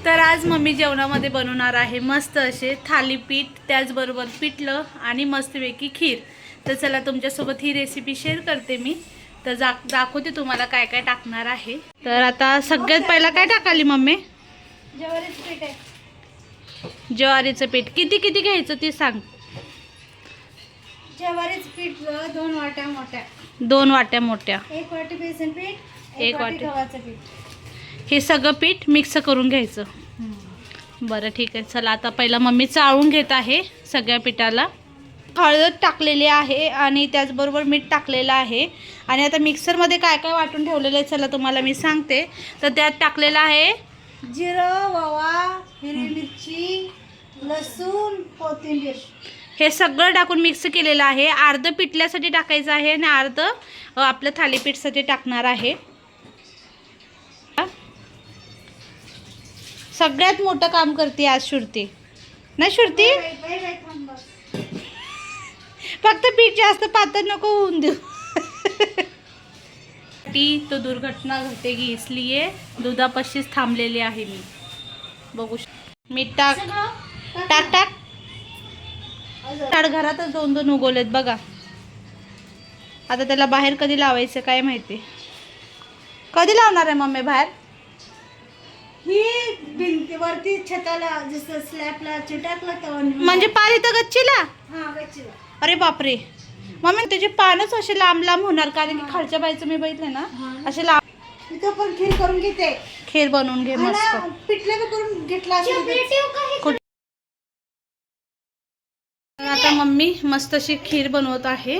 तर आज मम्मी जेवणामध्ये बनवणार आहे मस्त असे थालीपीठ, त्याचबरोबर पिठलं आणि मस्तपैकी खीर. तर चला तुमच्यासोबत ही रेसिपी शेअर करते मी. तर दाखवते तुम्हाला काय काय टाकणार आहे. तर आता सगळ्यात पहिला काय टाकाली मम्मी? ज्वारीचं पीठ आहे. ज्वारीचं पीठ किती किती घ्यायचं ते सांग. ज्वारीचं पीठ 2 वाट्या मोठ्या, 2 वाट्या मोठ्या, 1 वाटी बेसन पीठ, 1 वाटी वाटी गव्हाचं पीठ. हे सगळं पीठ मिक्स करून घ्यायचं. बरं ठीक आहे. चला आता पहिला मम्मी चाळून घेत आहे सगळ्या पिठाला. हळद टाकलेली आहे आणि त्याचबरोबर मीठ टाकलेलं आहे. आणि आता मिक्सरमध्ये काय काय वाटून ठेवलेलं आहे चला तुम्हाला मी सांगते. तर त्यात टाकलेलं आहे जिरं, ओवा, हिरवी मिरची, लसूण, कोथिंबीर. हे सगळं टाकून मिक्स केलेलं आहे. अर्ध पिठल्यासाठी टाकायचं आहे आणि अर्ध आपलं थालीपीठसाठी टाकणार आहे. सगळ्यात मोठं काम करते आज श्रुती, नाही श्रुती? फक्त पीठ जास्त पातळ नको होऊन देऊ. तो दुर्घटना घटेगी इसलिए दुधापाशीच थांबलेली आहे मी. बघू मीठ टाक टाक टाक. ताड घरातच 2-2 उगवलेत बघा. आता त्याला बाहेर कधी लावायचं काय माहिती. कधी लावणार आहे मम्मी बाहेर? ही भिंतीवरती छताला जसं स्लॅबला चिटाकलं तर म्हणजे पाणी तर गच्चीला? हा गच्चीला. अरे बापरे मम्मी, त्याचे पानच असे लांब लांब होणार कारण की खालच्या बाईचं मी बघितले ना असे लांब. तिथं पण खीर करून घेते. खीर बनवून घे मस्त. पिठलं का करून घेतला. आता मम्मी मस्त अशी खीर बनवत आहे.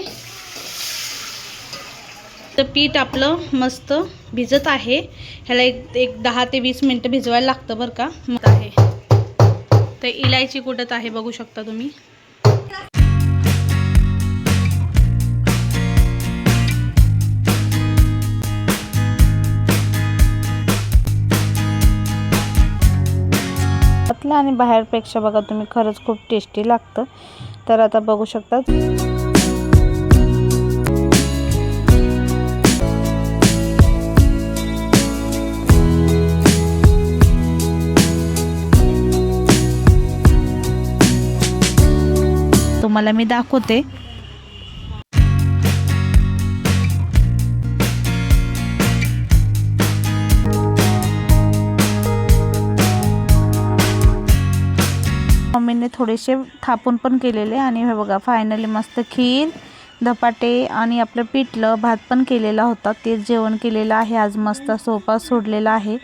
तर पीठ आपलं मस्त भिजत आहे. ह्याला एक 10 ते 20 मिनटं भिजवायला लागतं बरं का. मस्त आहे. तर इलायची कुटत आहे बघू शकता तुम्ही. आणि बाहेरपेक्षा बघा तुम्ही खरंच खूप टेस्टी लागतं. तर आता बघू शकता तुम्हाला मी दाखवते. मम्मीने थोडेसे थापून पण केलेले. आणि हे बघा फायनली मस्त खीर, धपाटे आणि आपलं पिठलं भात पण केलेला होता. तेच जेवण केलेलं आहे आज. मस्त सोपा सोडलेला आहे.